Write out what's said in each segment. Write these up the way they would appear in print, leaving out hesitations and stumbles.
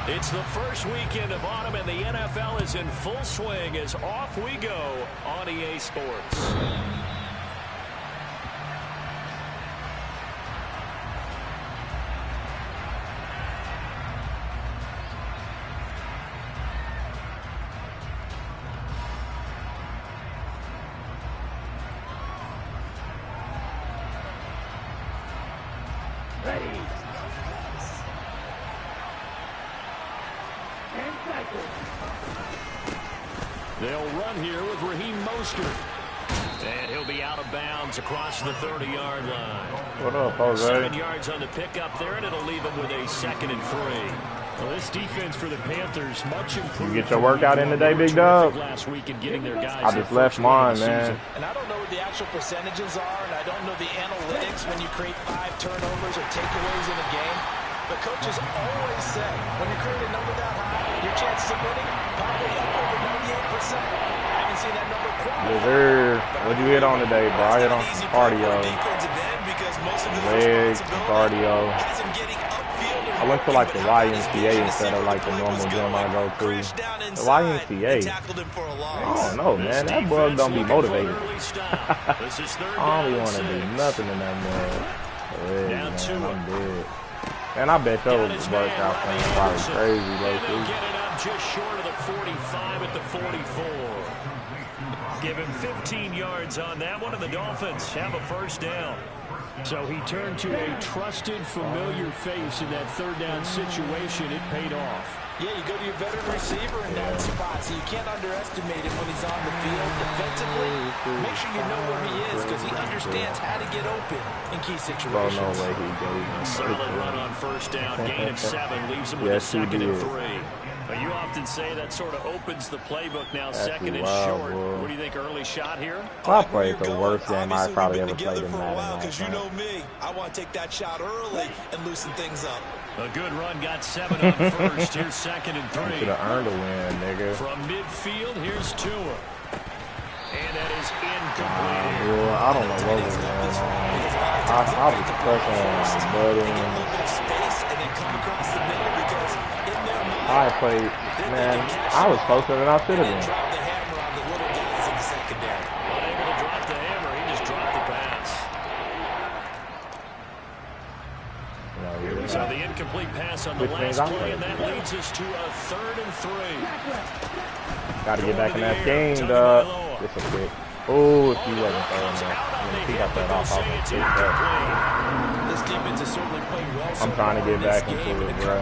It's the first weekend of autumn, and the NFL is in full swing as off we go on EA Sports. They'll run here with Raheem Mostert. And he'll be out of bounds across the 30-yard line. What up, Jose? 7 yards on the pickup there, and it'll leave him with a 2nd and 3. Well, this defense for the Panthers, much improved. You get your workout in today, big dog? Last week in getting their guys I just left mine, man. And I don't know what the actual percentages are, and I don't know the analytics when you create 5 turnovers or takeaways in a game. But coaches always say, when you create a number that high, your chances of winning probably up over 98%. I haven't seen that number quite. Yes, sir. What'd you hit on today, bro? I hit on some cardio. Legs, cardio. I went to like the YMCA instead of like the normal gym I go to. The YMCA. I don't know, man. That bug don't be motivated. I don't want to do nothing in that mug. Yeah, man, I'm dead. And I bet those workout things probably crazy, though. Get it up just short of the 45 at the 44. Give him 15 yards on that one, and the Dolphins have a first down. So he turned to a trusted, familiar face in that third down situation. It paid off. Yeah, you go to your veteran receiver in that spot, so you can't underestimate him when he's on the field. Defensively, make sure you know where he is because he understands how to get open in key situations. Bro, no way he goes. Solid run on first down. Gain of 7 leaves him with a 2nd and 3. But you often say that sort of opens the playbook now. That's 2nd and short. What do you think, early shot here? I played the worst game I probably ever played in Madden. Because you know me, I want to take that shot early and loosen things up. A good run, got 7 on first. Here's 2nd and 3. Should have earned a win, nigga. From midfield, here's Tua. And that is incomplete. I don't know what was going on. I was pressing on button. I played, man, I was closer than I should have been. Unable to drop the hammer, he just dropped the pass. So the incomplete pass on the last play, and that leads us to a 3rd and 3. Got to get back in that game, dog. Just a bit. Oh, if he wasn't throwing that. He got that off This defense has certainly played well. I'm trying to get back into it, bro.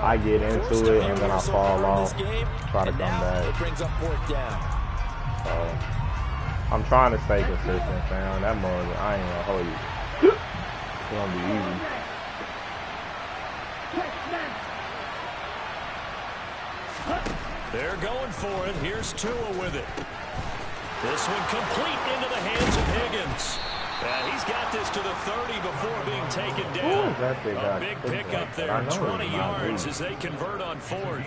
I get into it and then I fall off. Try to come back. It brings up 4th down. So I'm trying to stay consistent, fam. That mug, I ain't gonna hold you. It's gonna be easy. They're going for it. Here's Tua with it. This one complete into the hands of Higgins. He's got this to the 30 before being taken down. A big pickup there, 20 yards as they convert on 4th.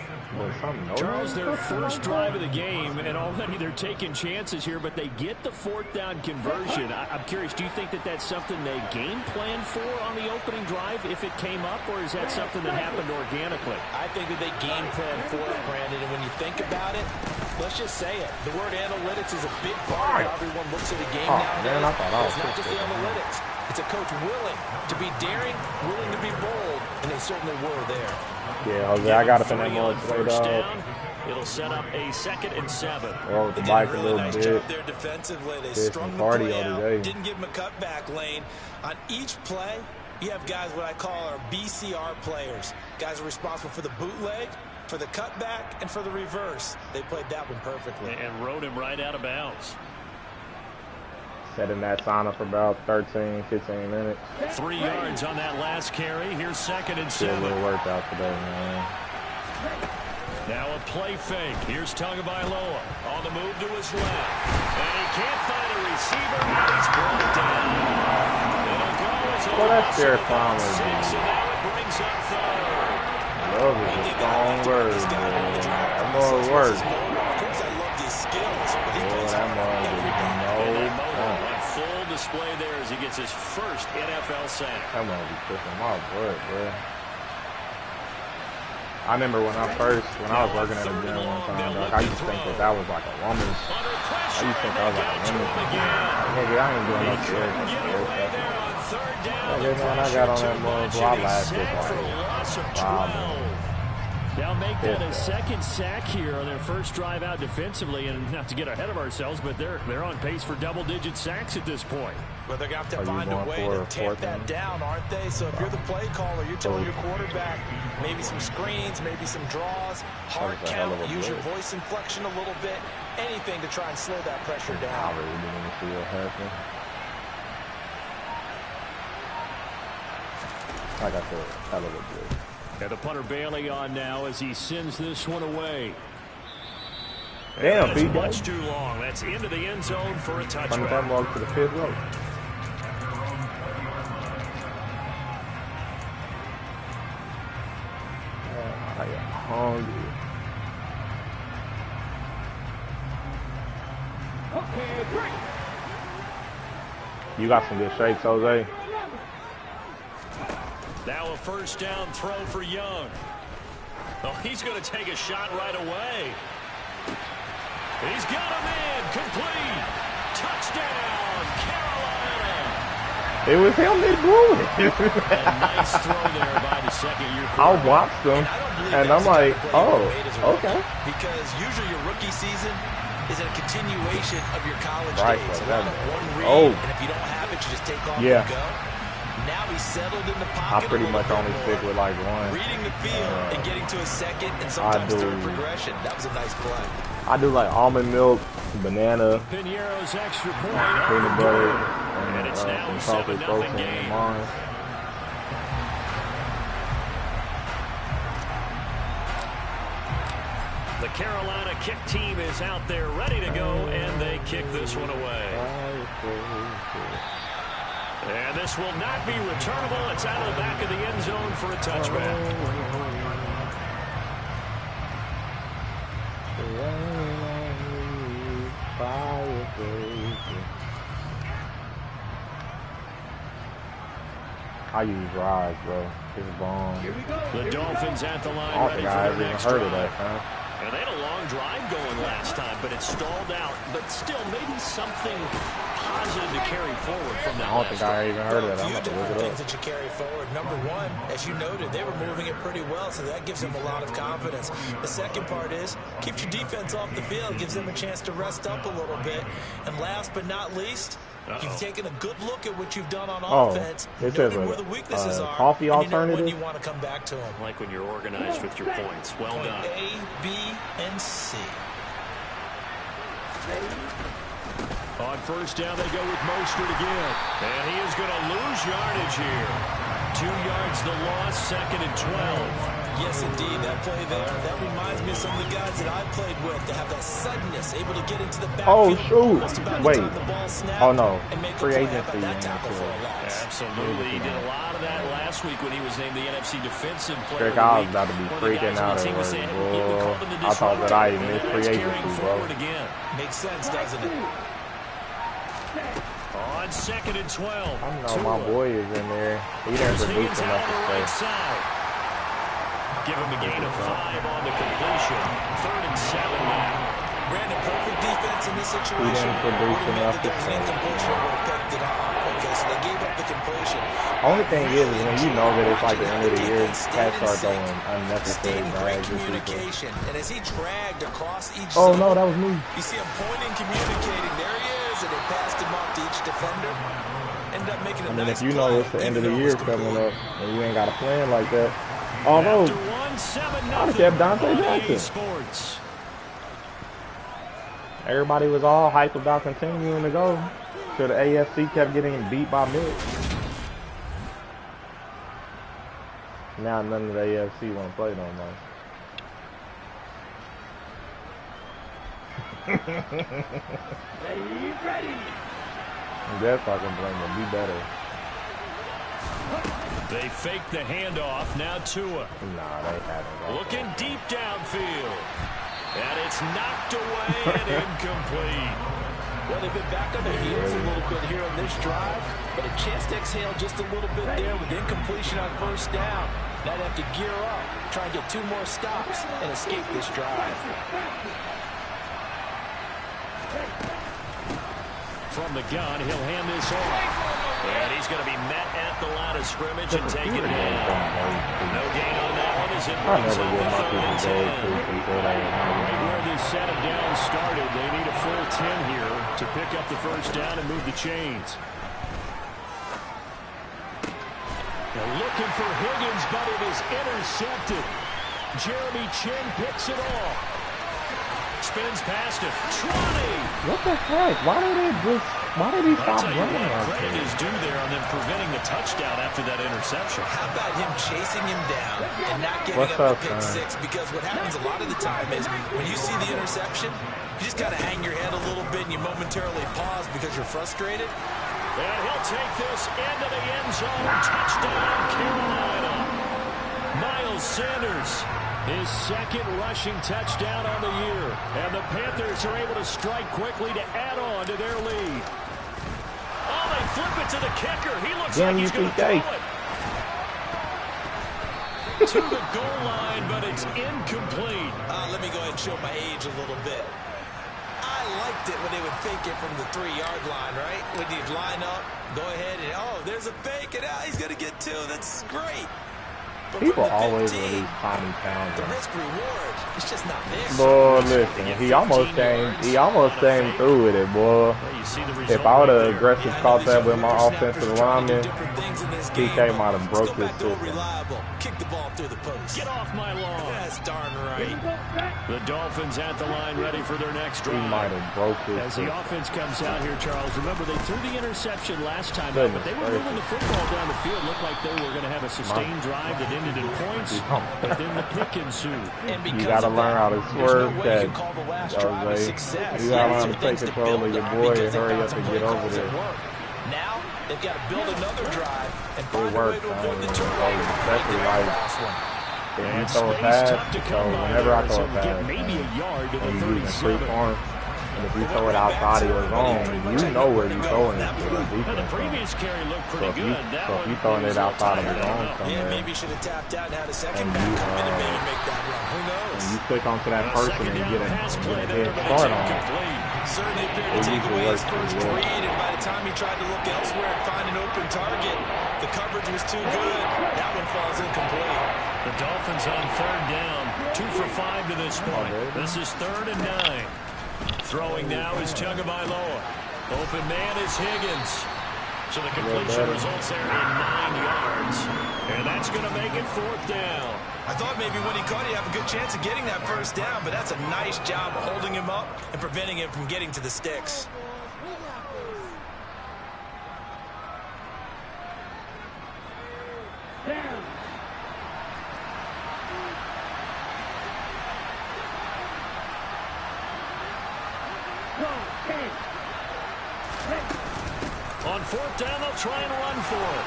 Charles, their first drive of the game, and already they're taking chances here, but they get the 4th down conversion. I'm curious, do you think that that's something they game planned for on the opening drive if it came up, or is that something that happened organically? I think that they game planned for it, Brandon, and when you think about it, let's just say it. The word analytics is a big part of how everyone looks at a game nowadays. It's not just the analytics. It's a coach willing to be daring, willing to be bold, and they certainly were there. Yeah, Jose, I got to put that more straight up. It'll set up a 2nd and 7. Roll the bike a little bit. Job there defensively. They strung the play out, didn't give him a cutback lane. On each play, you have guys what I call our BCR players. Guys are responsible for the bootleg, for the cutback, and for the reverse. They played that one perfectly. And rode him right out of bounds. Set in that sauna for about 13, 15 minutes. 3 yards on that last carry. Here's 2nd and 7. A little workout today, man. Now a play fake. Here's Tagovailoa on the move to his left. And he can't find a receiver. And he's brought down. It'll go as a that's their problem. 6, and now it brings up 3rd. Love is a strong word, man. That more work. Of course, I love these skills. That more is full display there as he gets his first NFL sack. That might be pushing my butt, bro. I remember when I was working at a gym one time, dog, I used to think that was like a woman's. I used to think that was like a woman's. Nigga, I ain't doing no shit. Nigga, man, I got on that motherfucker. I lasted like 5 minutes. They'll make that a second sack here on their first drive out defensively, and not to get ahead of ourselves, but they're on pace for double-digit sacks at this point. Well, they're going to have to find a way to tamp that down, aren't they? So if you're the play caller, you're telling your quarterback maybe some screens, maybe some draws, hard count, use your voice inflection a little bit, anything to try and slow that pressure down. I really didn't see what happened. Like I said, that looked good. And the punter Bailey on now as he sends this one away. Damn, that's much too long. That's into the end zone for a touchdown. From walk to the 5th row. I am hungry. Okay, great. You got some good shakes, Jose. Now a first down throw for Young. Oh, he's going to take a shot right away. He's got him in. Complete. Touchdown, Carolina. It was him that blew it. A nice throw there by the second-year I quarterback. watched him, and I'm like, oh, okay. Because usually your rookie season is a continuation of your college right, days. Right, one read, and if you don't have it, you just take off and go. Now he's settled in the pocket. I pretty much only stick with like one. Reading the field and getting to a second and sometimes third progression. That was a nice play. I do like almond milk, banana, Piniero's extra point. peanut butter, and it's now a some chocolate protein in mine. The Carolina kick team is out there ready to go, and they kick this one away. And this will not be returnable. It's out of the back of the end zone for a touchback. I use rides, bro. It's bomb. The Dolphins at the line. I don't think I ever even heard of that, huh? And they had a long drive going last time, but it stalled out. But still, maybe something positive to carry forward from that. I don't think I even heard of that. I'm going to look it up. Things that you carry forward. Number one, as you noted, they were moving it pretty well, so that gives them a lot of confidence. The second part is keeps your defense off the field, gives them a chance to rest up a little bit. And last but not least, you've taken a good look at what you've done on offense, knowing where the weaknesses are, coffee and alternative? when you want to come back to them. Like when you're organized with your points. Well done. A, B, and C. On first down, they go with Mostert again. And he is going to lose yardage here. 2 yards the loss, 2nd and 12. Yes, indeed. That play there, that reminds me of some of the guys that I've played with to have that suddenness, able to get into the backfield. Oh, shoot. Wait. Oh, no. Free agency. Absolutely. He did a lot of that last week when he was named the NFC Defensive Player of the Week. I was about to be freaking out at work, bro. I thought that I even missed free agency, bro. Makes sense, doesn't it? On 2nd and 12. I know my boy is in there. He didn't produce enough to stay. Give him a gain of 5 on the completion. 3rd and 7 now. Brandon, perfect defense in this situation. He didn't produce enough to stay. Okay, so they gave up the completion. Only thing is when you know that it's like the end of the year, cats start throwing unnecessary drags. Communication, and as he dragged across each zone, no, that was me. You see him pointing, communicating. There he is, and they passed him off to each defender. Ended up making a nice if you know it's the end of the year coming up, and you ain't got a plan like that. Although, I kept Dante Jackson. Everybody was all hyped about continuing to go. So the AFC kept getting beat by mid. Now none of the AFC want to play no more. Ready. That's fucking blame will be better. They fake the handoff. Now Tua. Nah, they haven't. Looking deep downfield. And it's knocked away and incomplete. Well, they've been back on their heels a little bit here on this drive, but a chance to exhale just a little bit there with incompletion on first down. Now they have to gear up, try and get 2 more stops, and escape this drive. From the gun, he'll hand this off. And he's going to be met at the line of scrimmage and taken down. No gain on that one as it brings up the 3rd and 10. Right where this set of downs started, they need a full 10 here to pick up the first down and move the chains. They're looking for Higgins, but it is intercepted. Jeremy Chin picks it off. Spins past it. Trotty! What the heck? Why did he stop running like that? Credit is due there on them preventing the touchdown after that interception. How about him chasing him down and not giving up the pick six? Because what happens a lot of the time is when you see the interception, you just got to hang your head a little bit and you momentarily pause because you're frustrated. And he'll take this into the end zone. Touchdown, Carolina. Miles Sanders, his 2nd rushing touchdown on the year. And the Panthers are able to strike quickly to add on to their lead. Oh, they flip it to the kicker. He looks like he's going to throw it. To the goal line, but it's incomplete. Let me go ahead and show my age a little bit. I liked it when they would fake it from the 3-yard line, right? When you'd line up, go ahead and, oh, there's a fake, and he's going to get 2. That's great. But people always release tiny pounds. The risk reward, it's just not there. Boy, listen, he almost came through with it, boy. If I would have aggressive caught that with my offensive lineman, TK might have broke this system. Kick the ball through the post. Get off my lawn. That's darn right. The Dolphins at the line ready for their next drive. He might have broke this As the offense comes out here, Charles, remember they threw the interception last time out, but they were moving the football down the field. Looked like they were going to have a sustained drive that ended in points, but then the pick ensued. You got to learn how to swerve that. You got to learn how to take control of your boy and hurry up and get over there. Now they've got to build another drive and find a way to avoid the turnover. Especially like if you throw a pass, so whenever I throw a pass, and you use a free arm, and if you throw it outside of your zone, you know where you're throwing it to the defense. So if you throwing it outside of your zone somewhere, and you click onto that person and get a head start on it, certainly appeared to take away his first read, and by the time he tried to look elsewhere and find an open target, the coverage was too good. That one falls incomplete. The Dolphins on 3rd down, 2 for 5 to this point. This is 3rd and 9. Throwing now is Tagovailoa. Open man is Higgins. So the completion results there in 9 yards. And that's going to make it 4th down. I thought maybe when he caught it, you have a good chance of getting that first down, but that's a nice job of holding him up and preventing him from getting to the sticks. On 4th down, they'll try and run for it.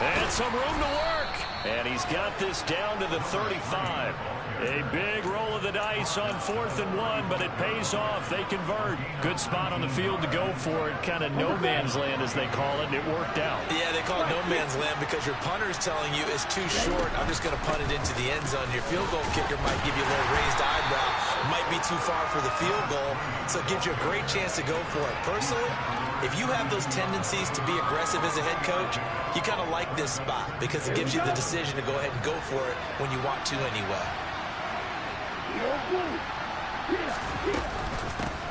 And some room to work. And he's got this down to the 35. A big roll of the dice on 4th and 1, but it pays off. They convert. Good spot on the field to go for it. Kind of no man's land, as they call it, and it worked out. Yeah, they call it no man's land because your punter's telling you it's too short. I'm just going to punt it into the end zone. Your field goal kicker might give you a little raised eyebrow. Might be too far for the field goal, so it gives you a great chance to go for it. Personally, if you have those tendencies to be aggressive as a head coach, you kind of like this spot because it gives you the decision to go ahead and go for it when you want to anyway.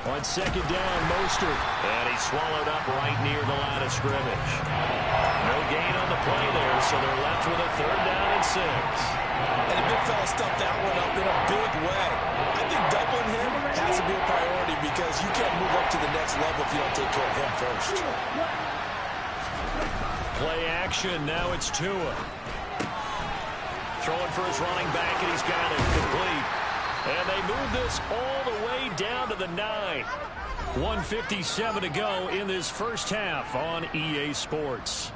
On 2nd down, Mostert. And he swallowed up right near the line of scrimmage. No gain on the play there, so they're left with a 3rd down and 6. And the big fella stuffed that one up in a big way. I think doubling him has to be a priority because you can't move up to the next level if you don't take care of him first. Play action, now it's Tua. Throwing for his running back, and he's got it complete. And they move this all the way down to the 9. 1:57 to go in this first half on EA Sports.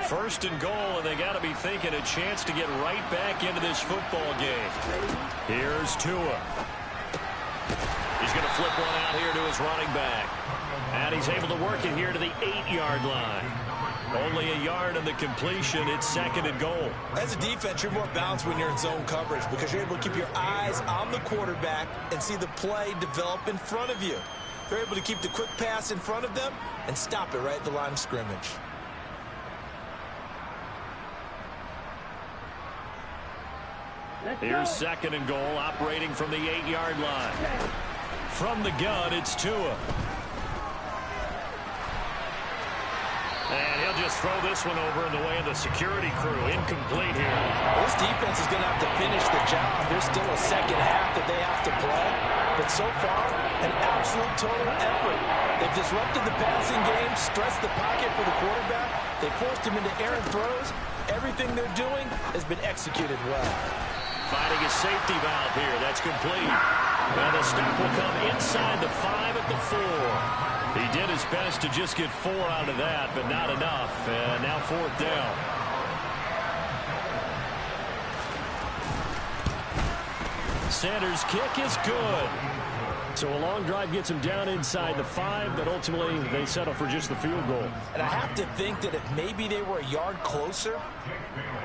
First and goal, and they got to be thinking a chance to get right back into this football game. Here's Tua. He's going to flip one out here to his his running back. And he's able to work it here to the 8-yard line. Only a yard on the completion. It's 2nd and goal. As a defense, you're more balanced when you're in zone coverage because you're able to keep your eyes on the quarterback and see the play develop in front of you. You're able to keep the quick pass in front of them and stop it right at the line of scrimmage. Here's 2nd and goal, operating from the 8-yard line. From the gun, it's Tua. And he'll just throw this one over in the way of the security crew. Incomplete here. This defense is going to have to finish the job. There's still a second half that they have to play. But so far, an absolute total effort. They've disrupted the passing game, stressed the pocket for the quarterback. They forced him into errant throws. Everything they're doing has been executed well. Finding a safety valve here. That's complete. And the stop will come inside the 5 at the 4. He did his best to just get 4 out of that, but not enough. And now 4th down. Sanders' kick is good. So a long drive gets him down inside the 5, but ultimately they settle for just the field goal. And I have to think that if maybe they were a yard closer,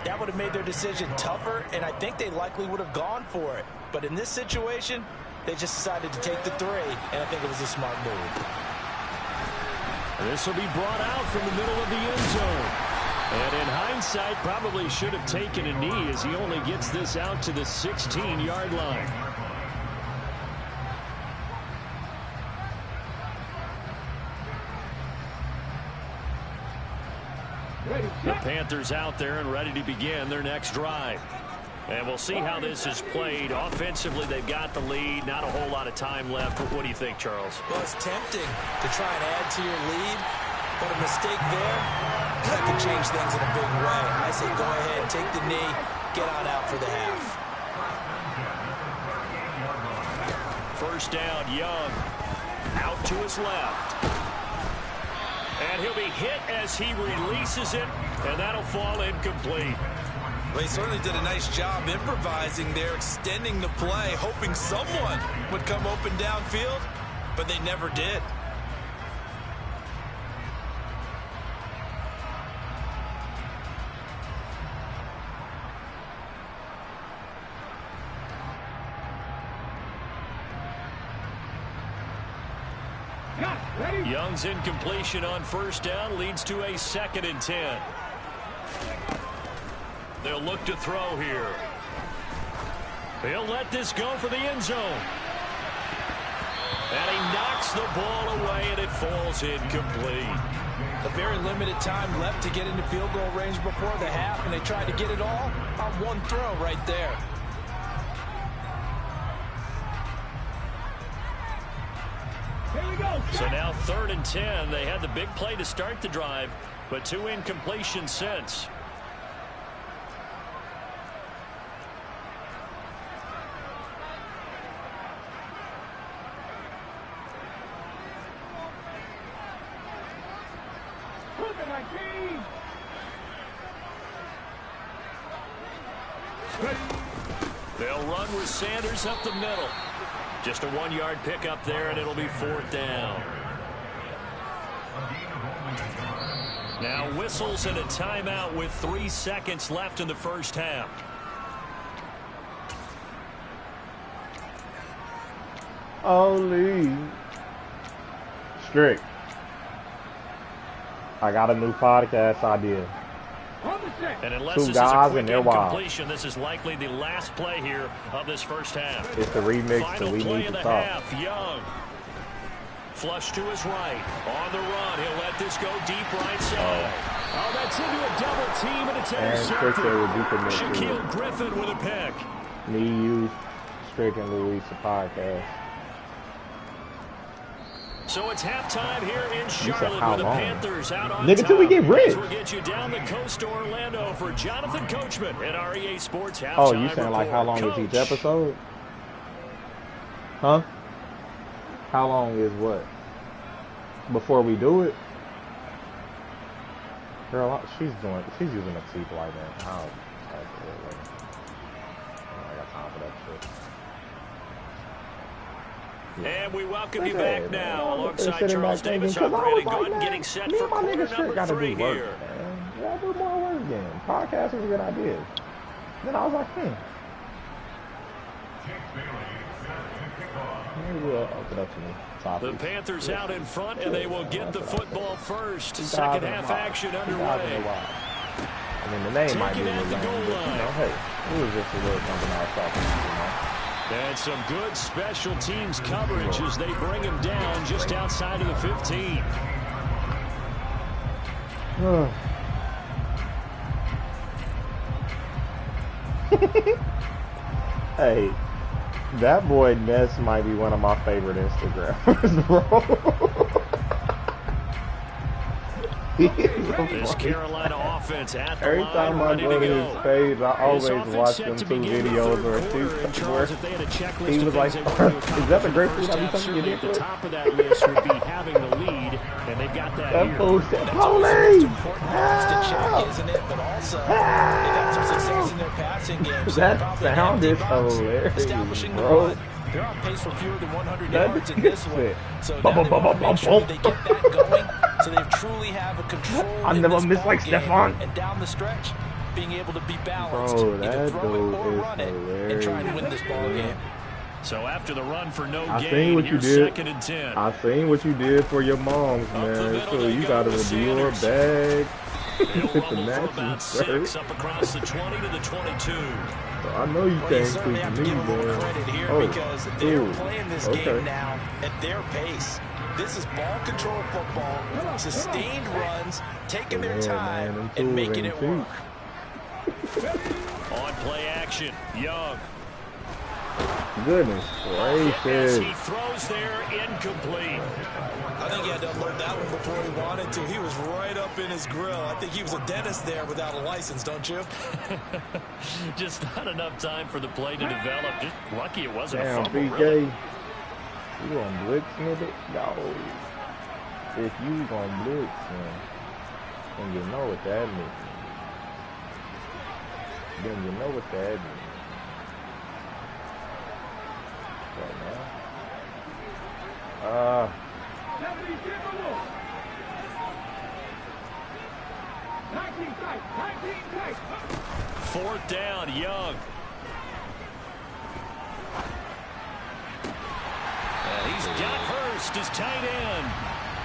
that would have made their decision tougher, and I think they likely would have gone for it. But in this situation, they just decided to take the 3, and I think it was a smart move. This will be brought out from the middle of the end zone. And in hindsight, probably should have taken a knee as he only gets this out to the 16-yard line. The Panthers out there and ready to begin their next drive. And we'll see how this is played. Offensively, they've got the lead. Not a whole lot of time left. What do you think, Charles? Well, it's tempting to try and add to your lead, but a mistake there, that could change things in a big way. I say go ahead, take the knee, get on out for the half. First down, Young. Out to his left. And he'll be hit as he releases it, and that'll fall incomplete. Well, he certainly did a nice job improvising there, extending the play, hoping someone would come open downfield, but they never did. Young's incompletion on first down leads to a 2nd and 10. They'll look to throw here. He'll let this go for the end zone. And he knocks the ball away, and it falls incomplete. A very limited time left to get into field goal range before the half, and they tried to get it all on one throw right there. So now 3rd and 10. They had the big play to start the drive, but 2 incompletions since. They'll run with Sanders up the middle. Just a 1-yard pickup there, and it'll be 4th down. Now whistles and a timeout with 3 seconds left in the first half. Only strict. I got a new podcast idea. And unless 2 this guys is a and their wives. this is likely the last play here of this first half. It's the remix Final that we play need of to the talk. half. Young. Flush to his right. On the run. He'll let this go deep right side. Oh, that's into a double team, and it's intercepted. Shaquille Griffin with a pick. Me, you, Strick, and Louise, the podcast. So it's halftime here in Charlotte with the Panthers out on Nigga, top. till we get rich. We'll get you down the coast to Orlando for Jonathan Coachman at REA Sports Halftime. Oh, you saying like how long Coach. is each episode? Huh? How long is what? Before we do it? Girl, she's using a teeth like that. I got time for that shit. And we welcome you back now alongside Charles Davis on Brandon Gooden getting set for quarter number 3 here. Yeah, do more work then. Podcast is a good idea. Then I was like, maybe we'll open up some topics. The Panthers out in front, and they will get the football first. Second half action underway. I mean, the name might be a little lame, but, you know, hey, it was just a little something I was talking about, you know. And some good special teams coverage as they bring him down just outside of the 15. Hey, that boy Ness might be one of my favorite Instagrammers, bro. This Carolina offense at the Every line, time I go to his page, I always watch them 2 videos or 2 where he was like, is that the grapefruit I be talking to you at the top of that list would be having the lead, and they've got that here. Fool said, police! Isn't it? But also, they've had some success in their passing games. That sound is hilarious, bro. They're on pace for fewer than 100 yards in this one. So now they want to make sure they get that going. So they truly have a control. I never miss like Stefan. And down the stretch, being able to be balanced, bro, either throw it or is run it, hilarious. and try and win this ball game. So after the run for no I gain, seen what you here's did. 2nd and 10. I seen what you did for your moms, man. So you gotta do your bag. He'll The rumble for about matching 6 up across the 20 to the 22. I know you Well, can't you certainly have to speak give to them a me, little man. credit here because they're playing this game now at their pace. This is ball control football, sustained runs, taking their time, and making it work. On play action, Young. Goodness As gracious. he throws there, incomplete. I think he had to unload that one before he wanted to. He was right up in his grill. I think he was a dentist there without a license, don't you? Just not enough time for the play to develop. Just lucky it wasn't Damn, a fumble, BK. really. You gonna blitz nigga? No. If you gonna blitz him, then you know what that means. Then you know what that means. Right now. 4th down, Young. And he's got Hurst as tight end.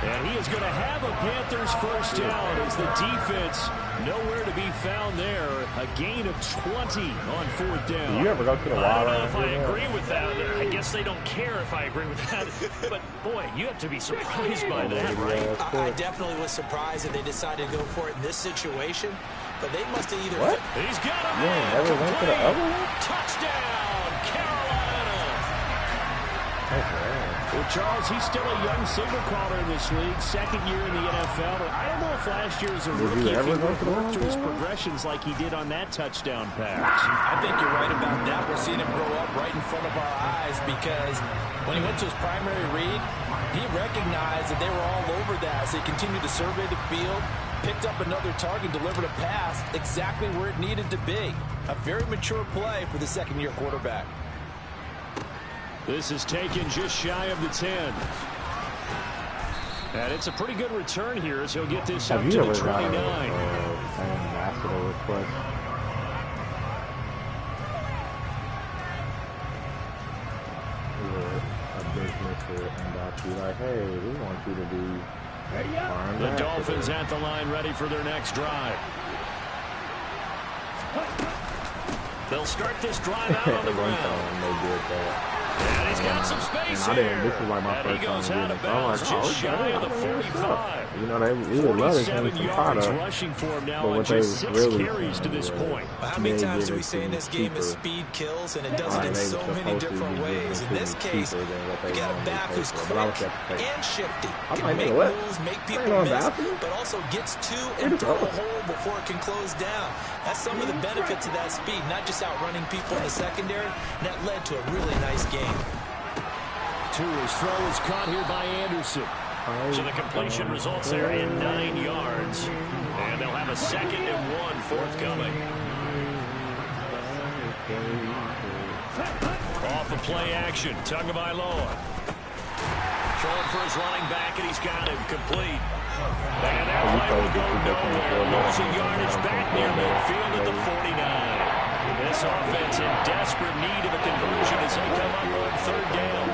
And he is going to have a Panthers first down as the defense nowhere to be found there. A gain of 20 on 4th down. Do you ever go to the I don't know wild if I agree with that. I guess they don't care if I agree with that. But, boy, you have to be surprised by that, right? I definitely was surprised that they decided to go for it in this situation. But they must have either... What? He's got him. You never went to the other one? Touchdown, Carolina. Okay. Well, Charles, he's still a young signal caller in this league, 2nd year in the NFL. But I don't know if last year as a rookie, if he worked through his progressions like he did on that touchdown pass. I think you're right about that. We're seeing him grow up right in front of our eyes because when he went to his primary read, he recognized that they were all over that as they continued to survey the field, picked up another target, delivered a pass exactly where it needed to be. A very mature play for the 2nd-year quarterback. This is taken just shy of the 10. And it's a pretty good return here as he'll get this up to the 29. Ambassador request? A business and I'll be like, hey, we want you to be The Dolphins at the line ready for their next drive. They'll start this drive out on the ground. And he's got some space here. This is like my and he goes out of bounds just shy of the 45. You know, they would love to 47 yards rushing for him now on just 6 carries to this point. How many times do we say in this game that speed kills, and it does it in so many different ways? In this case, we got a back who's quick and shifty. Can make moves, make people miss, but also gets to and throw a hole before it can close down. That's some of the benefits of that speed, not just outrunning people in the secondary, and that led to a really nice game. His throw is caught here by Anderson. So the completion results there in 9 yards. And they'll have a 2nd and 1 forthcoming. Off of play action, Tagovailoa. throwing for his running back, and he's got him complete. And that play will go nowhere. Losing yardage back near midfield at the 49. This offense in desperate need of a conversion as they come up on third down.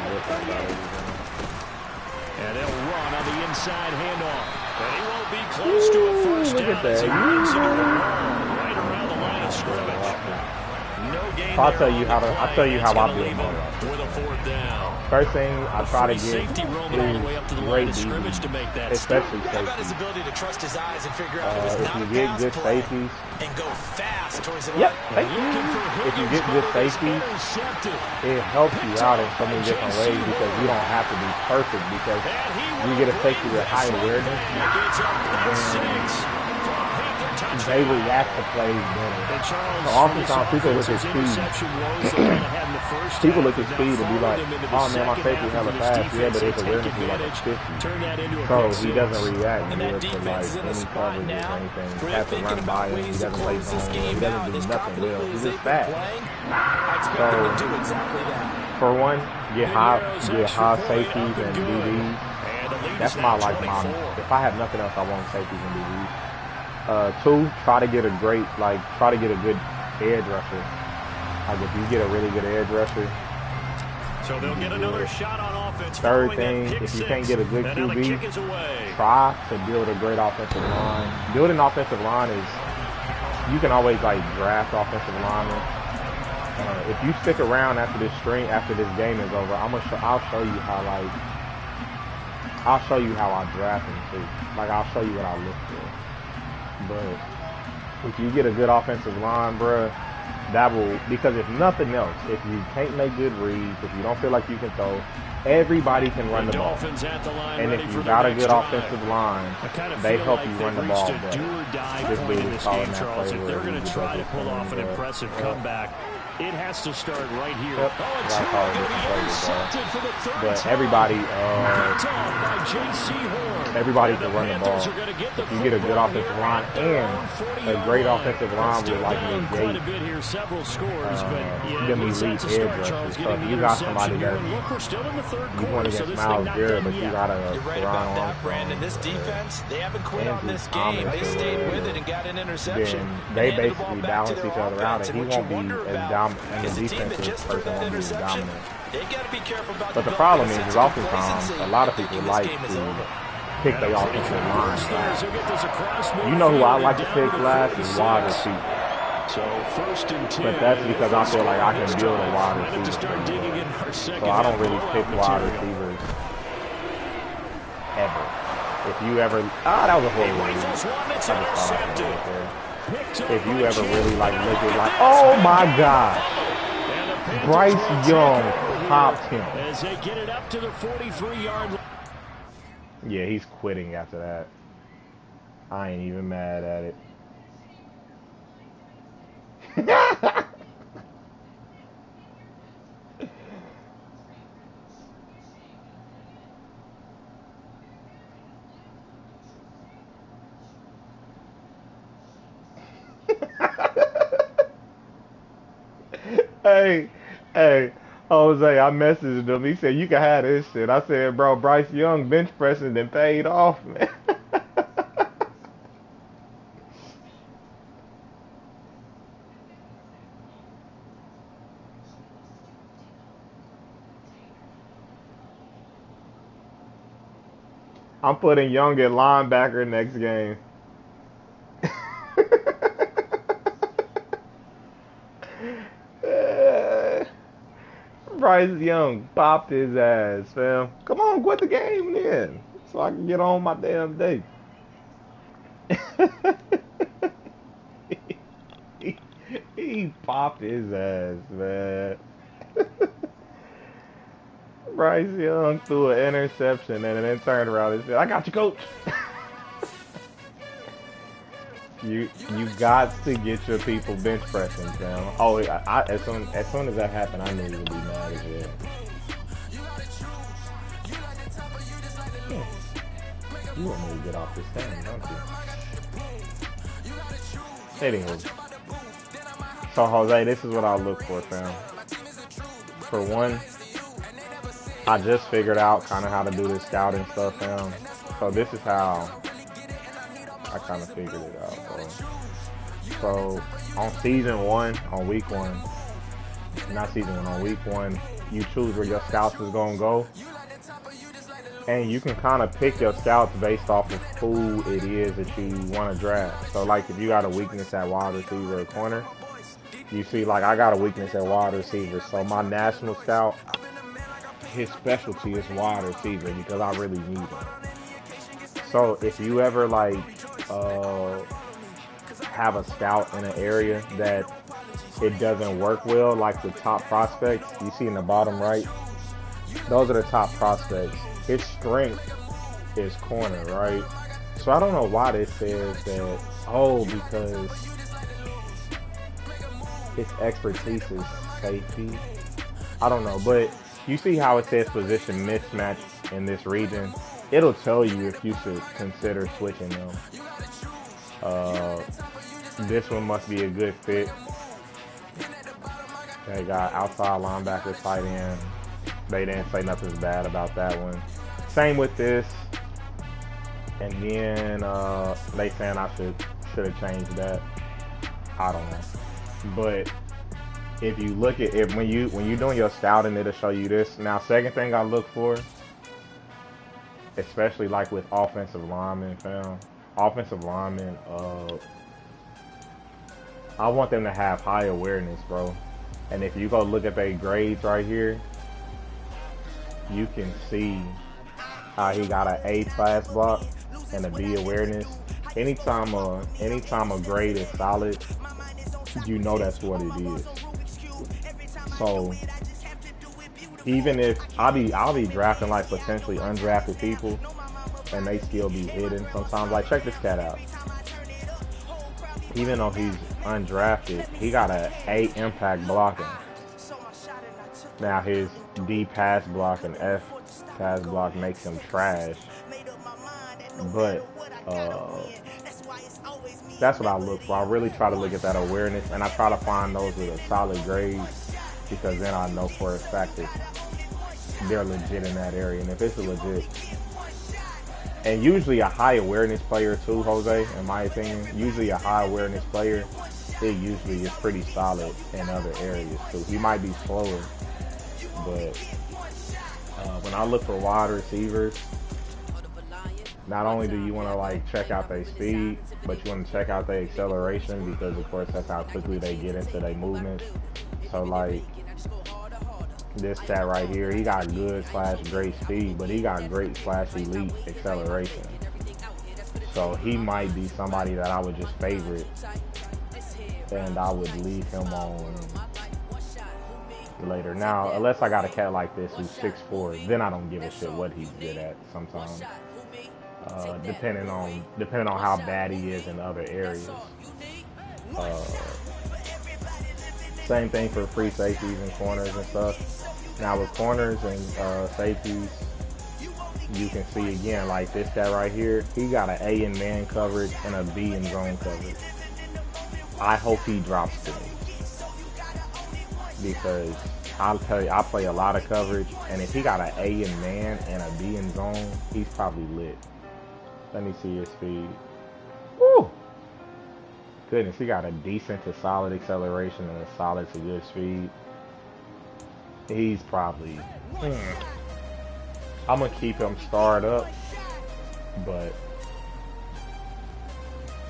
And they'll run on the inside handoff. And he won't be close to a first down as he runs into the wall right around the line of scrimmage. No gain. I'll tell you how I build my route. With a fourth down. First thing I try to get safety roaming all the way up to the line of scrimmage to make that especially How about his ability to trust his eyes and figure out if you get good safeties and go fast towards the Yep, line. if you get good safeties, it helps you out in so many different ways because you don't have to be perfect because you get a safety with high awareness and they react to plays better. So oftentimes people look at speed. People look at speed and be like, oh man, my safety hella fast. Yeah, but his awareness is like a 50. So he doesn't react good to like any coverage or anything. He has to run by him. He doesn't play zone. He doesn't do nothing well. He's just fast. So for one, get high safeties and DBs. That's my if I have nothing else, I want safeties and DBs. Two, try to get a good edge rusher. Like if you get a really good edge rusher. So they'll get another shot on offense. Third thing, if you can't get a good QB, try to build a great offensive line. Building an offensive line is, you can always draft offensive linemen. If you stick around after this game is over, I'll show you how I draft them too. I'll show you what I look for. But if you get a good offensive line, bruh, that will, because if nothing else, if you can't make good reads, if you don't feel like you can throw, everybody can run the ball. And if you got a good offensive line, they help you run the ball better. This dude is calling that play. If they're going to try to pull off an impressive comeback, it has to start right here. Yep. But everybody can run the ball. If you get a good offensive line and a great offensive line with negate them elite edge rushers. So if you got somebody that you want against Miles Garrett, but you got a Brandon, this defense, they haven't quit on this game. They stayed with it and got an interception. They basically balance each other out, and he won't be as dominant. And the defensive person won't be as dominant. But the problem is oftentimes a lot of people like to pick their offensive line. You know who I like to pick last is wide receiver. But that's because I feel like I can build a wide receiver. So I don't really pick wide receivers ever. If you ever, that was a horrible read. I just thought I could get there. If you ever really look at oh my God, Bryce Young popped him. As they get it up to the 43-yard line. Yeah, he's quitting after that. I ain't even mad at it. Hey, Jose, I messaged him. He said, you can have this shit. I said, bro, Bryce Young bench pressing then paid off, man. I'm putting Young at linebacker next game. Bryce Young popped his ass, fam. Come on, quit the game then, so I can get on my damn day. he popped his ass, man. Bryce Young threw an interception and then turned around and said, "I got you, coach." You got to get your people bench pressing, fam. Oh, as soon as that happened, I knew you would be mad as well. You want me to get off this thing, don't you? Anywho. So, Jose, this is what I look for, fam. For one, I just figured out kind of how to do this scouting stuff now. So this is how I kind of figured it out, bro. So on season 1, on week 1, not season 1, on week 1, you choose where your scouts is gonna go, and you can kind of pick your scouts based off of who it is that you want to draft. So like if you got a weakness at wide receiver or corner, you see like I got a weakness at wide receiver, so my national scout, his specialty is wide receiver because I really need him. So if you ever like have a scout in an area that it doesn't work well, like the top prospects you see in the bottom right, those are the top prospects. His strength is corner, right? So I don't know why this says that, oh, because his expertise is safety. I don't know, but you see how it says position mismatch in this region? It'll tell you if you should consider switching them. This one must be a good fit. They got outside linebacker, tight end. They didn't say nothing bad about that one. Same with this. And then they saying I should have changed that. I don't know. But if you look at it, when you're doing your scouting, it'll show you this. Now, second thing I look for, especially like with offensive linemen, offensive linemen, I want them to have high awareness, bro. And if you go look at their grades right here, you can see how he got an A pass block and a B awareness. Anytime a grade is solid, you know that's what it is. So even if I'll be drafting like potentially undrafted people, and they still be hidden sometimes. Like check this cat out. Even though he's undrafted, he got an A impact blocking. Now his D pass block and F pass block makes him trash. But that's what I look for. I really try to look at that awareness, and I try to find those with a solid grade, because then I know for a fact that they're legit in that area. And if it's a legit, and usually a high awareness player too, Jose, in my opinion, usually a high awareness player, it usually is pretty solid in other areas too. He might be slower, but when I look for wide receivers, not only do you want to like check out their speed, but you want to check out their acceleration, because of course that's how quickly they get into their movements. So like this cat right here, he got good / great speed, but he got great / elite acceleration. So he might be somebody that I would just favorite, and I would leave him on later. Now, unless I got a cat like this who's 6'4", then I don't give a shit what he's good at sometimes. Depending on how bad he is in other areas. Same thing for free safeties and corners and stuff. Now with corners and safeties, you can see again, like this guy right here, he got an A in man coverage and a B in zone coverage. I hope he drops to me, because I'll tell you, I play a lot of coverage, and if he got an A in man and a B in zone, he's probably lit. Let me see his speed. Woo! Goodness, he got a decent to solid acceleration and a solid to good speed. He's probably... I'm going to keep him starred up, but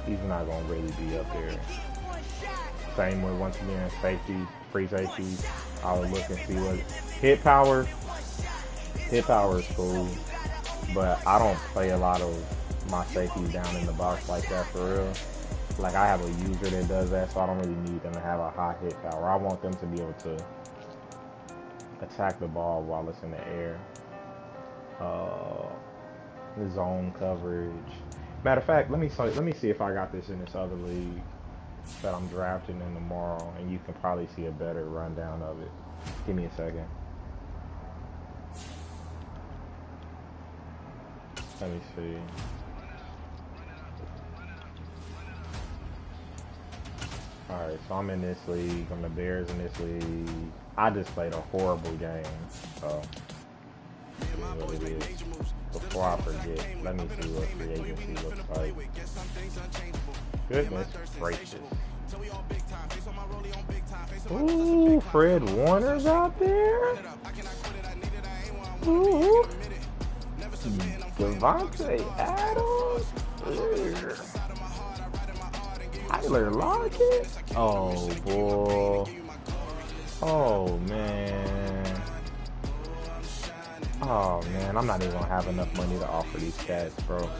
he's not going to really be up there. Same with, once again, safety, free safeties. I would look and see what... Hit power is cool, but I don't play a lot of my safeties down in the box like that for real. Like, I have a user that does that, so I don't really need them to have a high hit power. I want them to be able to attack the ball while it's in the air. Zone coverage. Matter of fact, let me see if I got this in this other league that I'm drafting in tomorrow, and you can probably see a better rundown of it. Give me a second. Let me see. Alright, so I'm in this league. I'm the Bears in this league. I just played a horrible game, so what it is. Before I forget, let me see what free agency looks like. Goodness gracious. Ooh, Fred Warner's out there. Ooh. Devontae Adams. Tyler Lockett. Oh, boy. Oh, man. Oh, man. I'm not even going to have enough money to offer these cats, bro.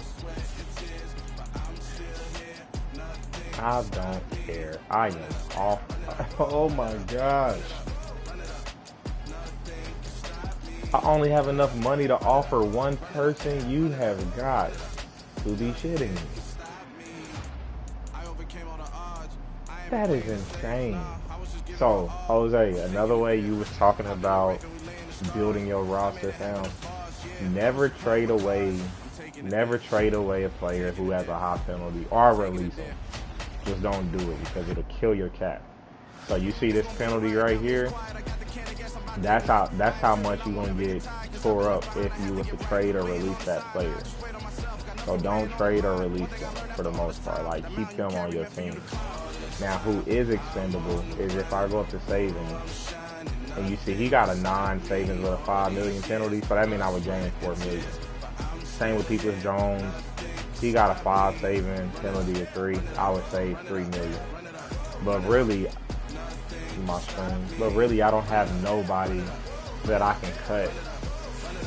I don't care. I am off. Oh, my gosh. I only have enough money to offer one person. You have got to be shitting me. That is insane. So, Jose, another way you was talking about building your roster down, never trade away a player who has a high penalty or release him. Just don't do it because it'll kill your cap. So you see this penalty right here? That's how much you're gonna get tore up if you was to trade or release that player. So don't trade or release them for the most part. Like, keep them on your team. Now, who is expendable is if I go up to savings, and you see he got a 9 savings with a 5 million penalty, so that means I would gain 4 million. Same with Peoples Jones. He got a 5 saving penalty of 3. I would save 3 million. But really, I don't have nobody that I can cut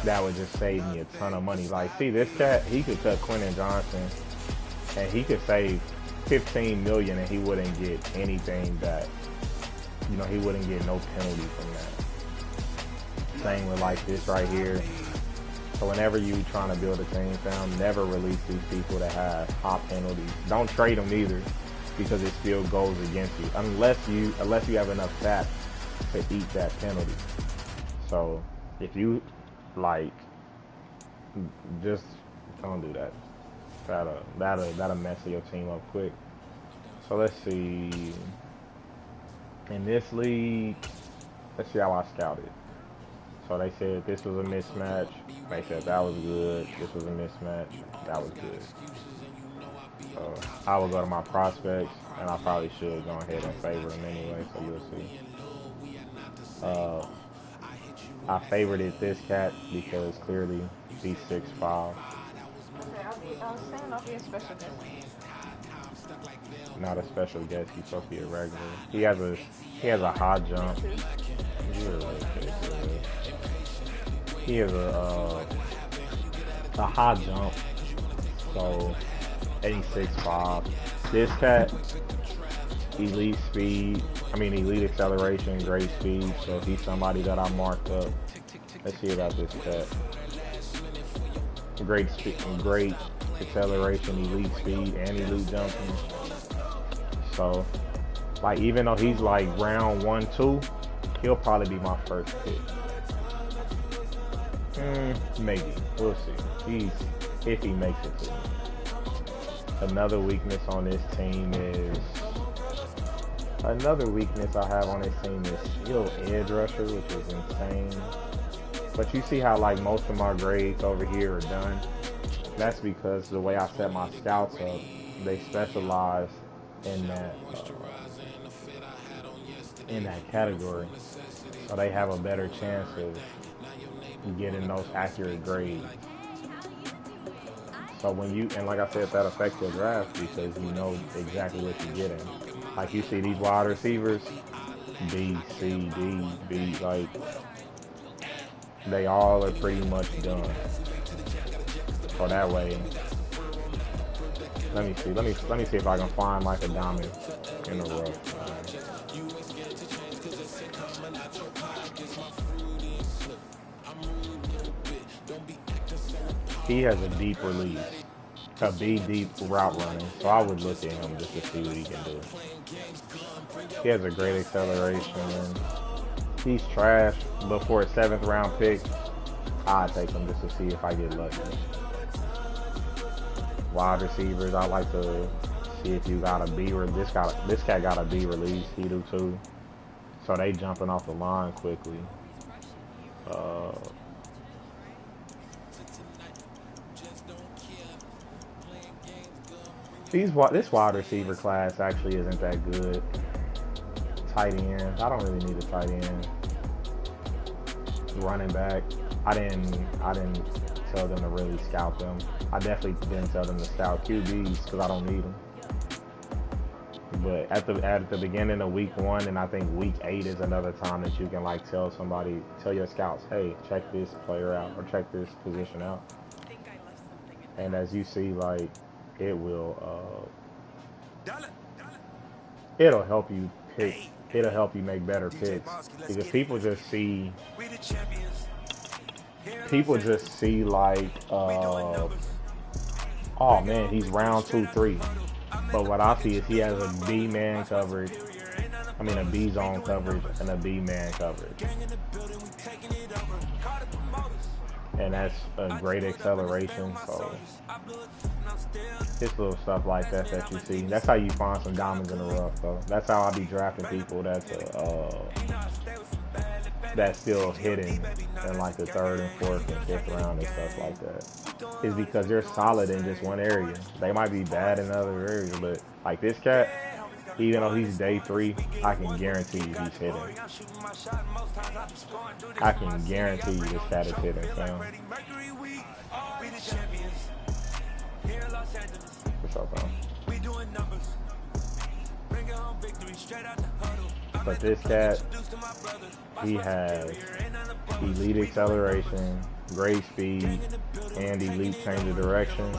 that would just save me a ton of money. Like, see, this cat, he could cut Quentin Johnson, and he could save 15 million, and he wouldn't get anything back. You know, he wouldn't get no penalty from that. Same with like this right here. So whenever you trying to build a team down, never release these people that have high penalties. Don't trade them either, because it still goes against you unless you have enough cap to eat that penalty. So if you like, just don't do that. That'll mess your team up quick. So let's see. In this league, let's see how I scouted. So they said this was a mismatch. They said that was good. This was a mismatch. That was good. So I will go to my prospects, and I probably should go ahead and favor them anyway, so you'll see. I favorited this cat because clearly he's 6'5". Okay, I'll be a special guest. Not a special guest, he's supposed to be a regular. He has a high jump. He has a high jump. So 6'5". This cat, elite acceleration, great speed. So if he's somebody that I marked up, let's see about this cat. Great speed, great acceleration, elite speed, and elite jumping. So, like, even though he's like round 1, 2, he'll probably be my first pick. Maybe. We'll see. If he makes it to me. Another weakness I have on this team is still edge rusher, which is insane. But you see how like most of my grades over here are done? That's because the way I set my scouts up, they specialize in that category. So they have a better chance of getting those accurate grades. So and like I said, that affects your draft because you know exactly what you're getting. Like you see these wide receivers, B, C, D, B, like they all are pretty much done. So that way, let me see if I can find like a diamond in the rough. He has a deep release, a deep route running, so I would look at him just to see what he can do. He has a great acceleration. He's trash, but for a 7th round pick, I'd take him just to see if I get lucky. Wide receivers, I like to see if you got a B, or this cat got a B release. He do too. So they jumping off the line quickly. This wide receiver class actually isn't that good. Tight end, I don't really need a tight end. Running back, I didn't tell them to really scout them. I definitely didn't tell them to scout QBs because I don't need them. But at the beginning of week 1 and I think week 8 is another time that you can like tell your scouts, hey, check this player out or check this position out. And as you see, like it'll help you pick. It'll help you make better picks because people just see like, oh man, he's round 2, 3. But what I see is he has a B-man coverage. I mean a B-zone coverage and a B-man coverage. And that's a great acceleration. So it's little stuff like that you see. That's how you find some diamonds in the rough, though. That's how I be drafting people that's still hidden in like the 3rd and 4th and 5th round and stuff like that. Is because they're solid in just one area. They might be bad in other areas, but like this cat, even though he's day 3, I can guarantee you he's hitting. I can guarantee you this cat is hitting, fam. What's up, fam? But this cat, he has elite acceleration, great speed, and elite change of direction.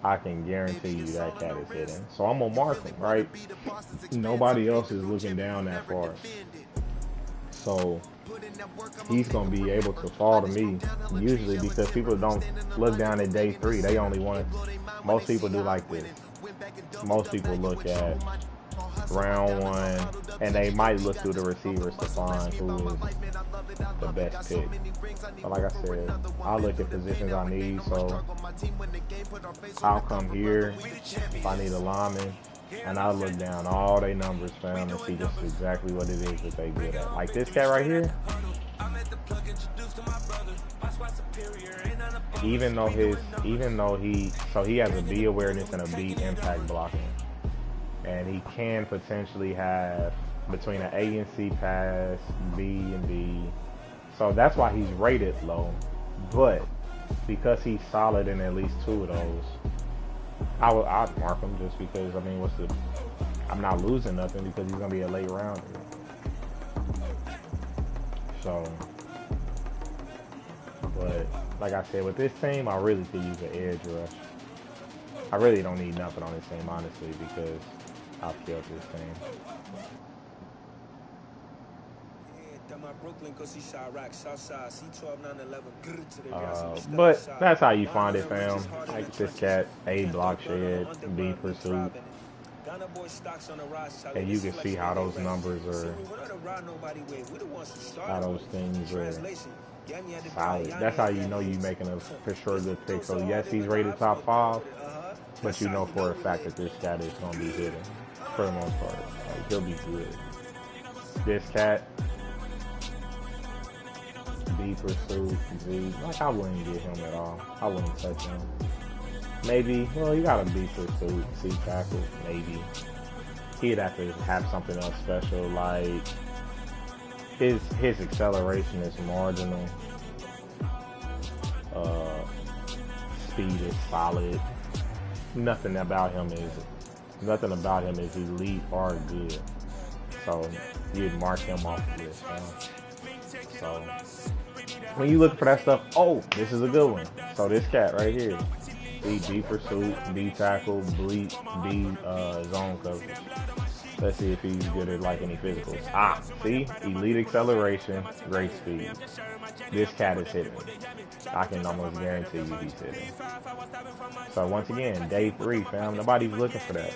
I can guarantee you that cat is hitting. So I'm gonna mark him, right? Nobody else is looking down that far. So he's gonna be able to fall to me usually because people don't look down at day 3. They only want. Most people do like this. Most people look at round 1 and they might look through the receivers to find who is the best pick. But like I said, I'll look at positions I need. So I'll come here if I need a lineman, and I'll look down all their numbers, fam, and see just exactly what it is that they good at. Like this cat right here, even though he has a B awareness and a B impact blocking, and he can potentially have between an A and C pass, B and B. So that's why he's rated low. But because he's solid in at least 2 of those, I'd mark him just because, I mean, I'm not losing nothing because he's going to be a late rounder. So, but like I said, with this team, I really could use an edge rush. I really don't need nothing on this team, honestly, because I've killed this team. But that's how you find it, fam. Like this cat, A block shed, B pursuit. And you can see how those numbers are, how those things are solid. That's how you know you're making a for sure good pick. So yes, he's rated top 5, but you know for a fact that this cat is going to be hitting for the most part. Like, he'll be good. This cat, B pursuit, Z. Like, I wouldn't get him at all. I wouldn't touch him. Maybe, well, you got a B pursuit, C tackle, maybe. He'd have to have something else special, like his acceleration is marginal. Speed is solid. Nothing about him is elite or good. So you'd mark him off the list. So when you look for that stuff, oh, this is a good one. So this cat right here, B pursuit, B tackle, B zone coverage. Let's see if he's good at like any physicals. Ah, see, elite acceleration, great speed. This cat is hitting. I can almost guarantee you he's hitting. So once again, day 3, fam. Nobody's looking for that.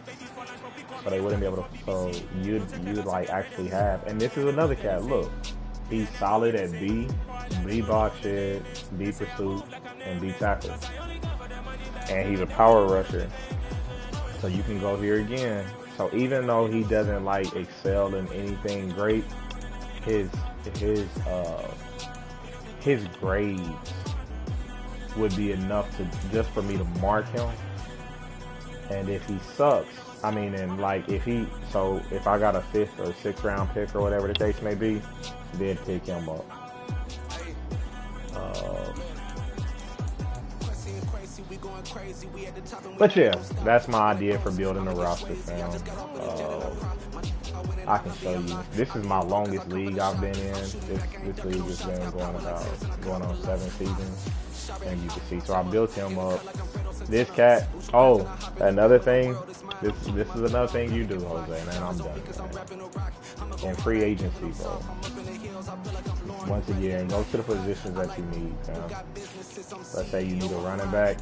So they wouldn't be able to. So you'd like actually have. And this is another cat. Look, he's solid at B box shed, B pursuit, and B tackle. And he's a power rusher. So you can go here again. So even though he doesn't like excel in anything great, his grades would be enough to just for me to mark him And if he sucks, I mean, and like if I got a 5th or 6th round pick or whatever the case may be, then pick him up. But yeah, that's my idea for building a roster, fam. I can show you. This is my longest league I've been in. This league has been going on 7 seasons, and you can see. So I built him up. This cat. Oh, another thing. This is another thing you do, Jose. Man, I'm done. Man. In free agency, bro. Once again, go to the positions that you need, fam. Let's say you need a running back.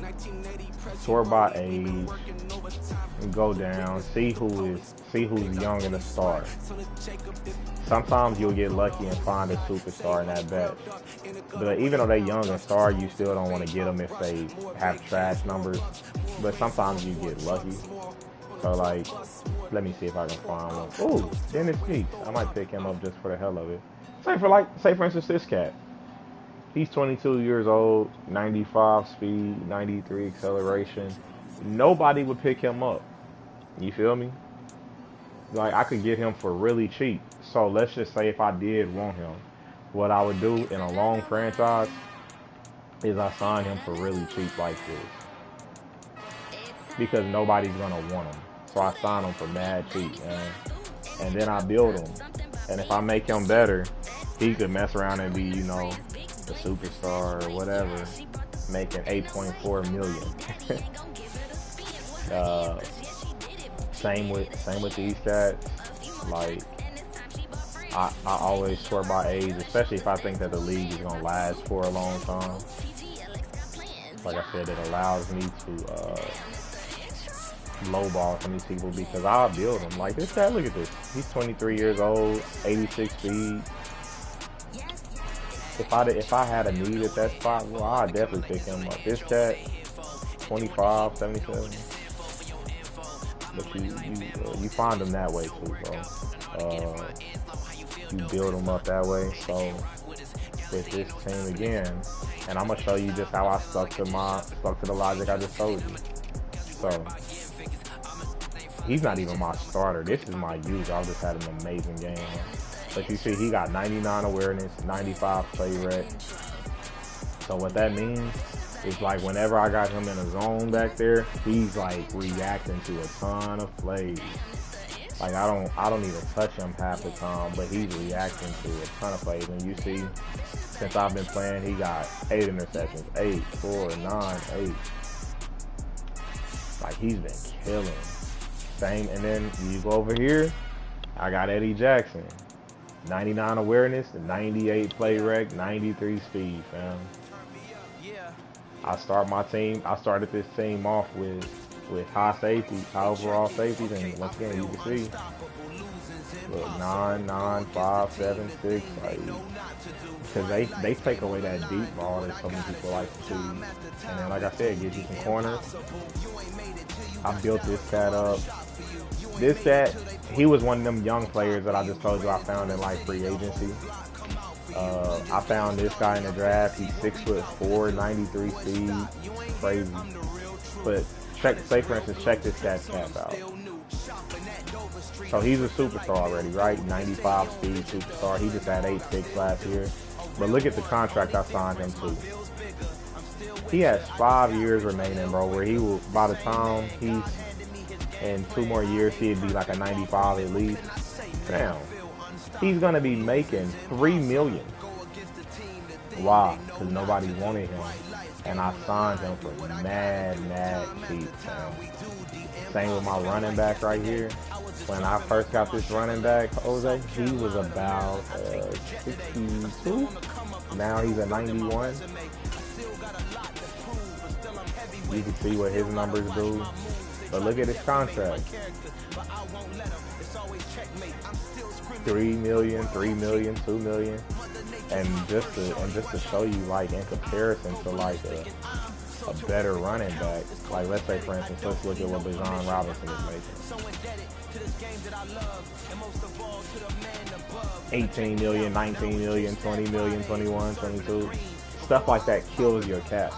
Sort by age. And go down. See who's young in the start. Sometimes you'll get lucky and find a superstar in that batch. But even though they're young and star, you still don't want to get them if they have trash numbers. But sometimes you get lucky. So like, let me see if I can find one. Ooh, Dennis Speaks. I might pick him up just for the hell of it. Say for instance this cat. He's 22 years old, 95 speed, 93 acceleration. Nobody would pick him up. You feel me? Like, I could get him for really cheap. So let's just say if I did want him, what I would do in a long franchise is I sign him for really cheap like this. Because nobody's going to want him. So I sign him for mad cheap, man. And then I build him. And if I make him better, he could mess around and be, you know, a superstar or whatever, making $8.4 million. Same with these stats. Like, I always sort by age, especially if I think that the league is gonna last for a long time. Like I said, it allows me to lowball some of these people because I'll build them. Like this guy, look at this. He's 23 years old, 86 speed. If I had a need at that spot, well, I'd definitely pick him up. This cat, 25, 77. But you find them that way too, bro. You build them up that way. So with this team again, and I'm gonna show you just how I stuck to the logic I just told you. So he's not even my starter. This is my user. I just had an amazing game. But you see, he got 99 awareness, 95 play rec. So what that means is like whenever I got him in a zone back there, he's like reacting to a ton of plays. Like I don't even touch him half the time, but he's reacting to a ton of plays. And you see, since I've been playing, he got 8 interceptions, 8, 4, 9, 8. Like he's been killing. Same, and then you go over here, I got Eddie Jackson. 99 awareness, 98 play rec, 93 speed, fam. I started this team off with high overall safeties, and once again, you can see, look, 9, 9, 5, 7, 6, like, because they take away that deep ball that so many people like to see. And then, like I said, it gives you some corners. I built this cat up. This cat, he was one of them young players that I just told you I found in like free agency. I found this guy in the draft. He's 6'4", 93 speed, crazy. But say for instance, check this cat's cap out. So he's a superstar already, right? 95 speed superstar. He just had 8 picks last year. But look at the contract I signed him to. He has 5 years remaining, bro. Where he will, by the time he's in 2 more years, he'd be like a 95 at least. Damn. He's gonna be making $3 million. Why? Because nobody wanted him, and I signed him for mad cheap. Same with my running back right here. When I first got this running back, Jose, he was about 62. Now he's a 91. You can see what his numbers do. But look at his contract. 3 million, 3 million, 2 million. And just to show you, like, in comparison to like a better running back, like let's say for instance, let's look at what Bijan Robinson is making. 18 million, 19 million, 20 million, 21, 22. Stuff like that kills your cap.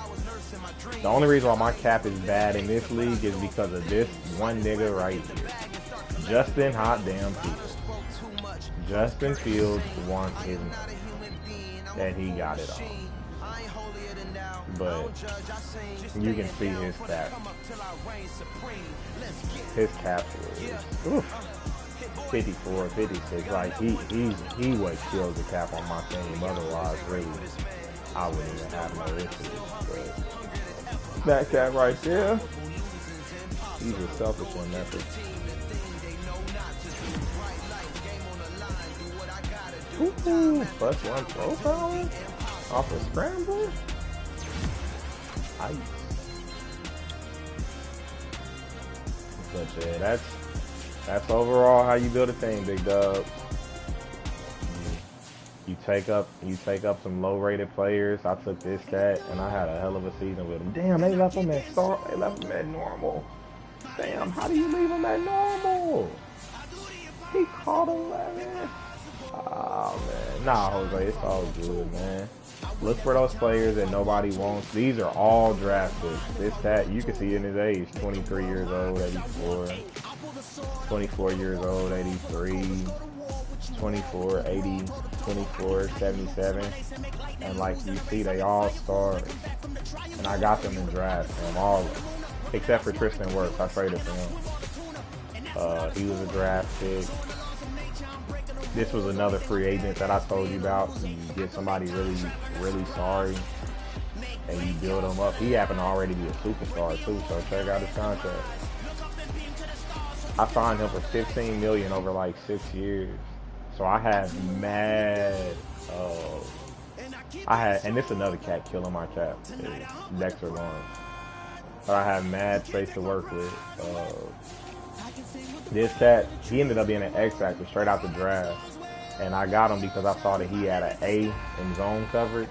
The only reason why my cap is bad in this league is because of this one nigga right here. Justin Hot Damn Fields. Justin Fields wants his money. And he got it all. But you can see his cap. His cap was 54, 56. Like he would kill the cap on my team. Otherwise, really, I wouldn't even have no issues. But that cap right there, he's a selfish one. That's it. Ooh, +1 profile off a scramble. Ice. But yeah, that's overall how you build a team, big dub. You take up some low-rated players. I took this cat, and I had a hell of a season with him. Damn, they left him at star. They left him at normal. Damn, how do you leave him at normal? He caught 11. Oh man, nah, Jose, it's all good, man. Look for those players that nobody wants. These are all draft picks. This cat, you can see in his age, 23 years old, 84. 24 years old, 83. 24, 80, 24, 77. And like you see, they all stars. And I got them in draft, and all of them. Except for Tristan Wirfs, I traded for him. He was a draft pick. This was another free agent that I told you about. You get somebody really, really sorry, and you build him up. He happened to already be a superstar too, so check out his contract. I signed him for $15 million over like 6 years. So I had mad. And this is another cat killing my cap. Dexter Lawrence. But I had mad space to work with. This cat, he ended up being an X Factor straight out the draft, and I got him because I saw that he had an A in zone coverage.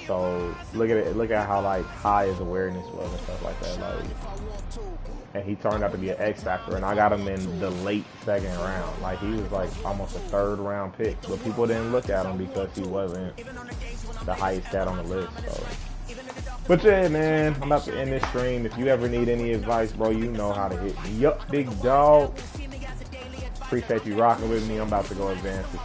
So look at it, look at how like high his awareness was and stuff like that. Like, and he turned out to be an X Factor, and I got him in the late second round. Like he was like almost a third round pick, but people didn't look at him because he wasn't the highest cat on the list. So. But yeah, man, I'm about to end this stream. If you ever need any advice, bro, you know how to hit me up, big dog. Appreciate you rocking with me. I'm about to go advance this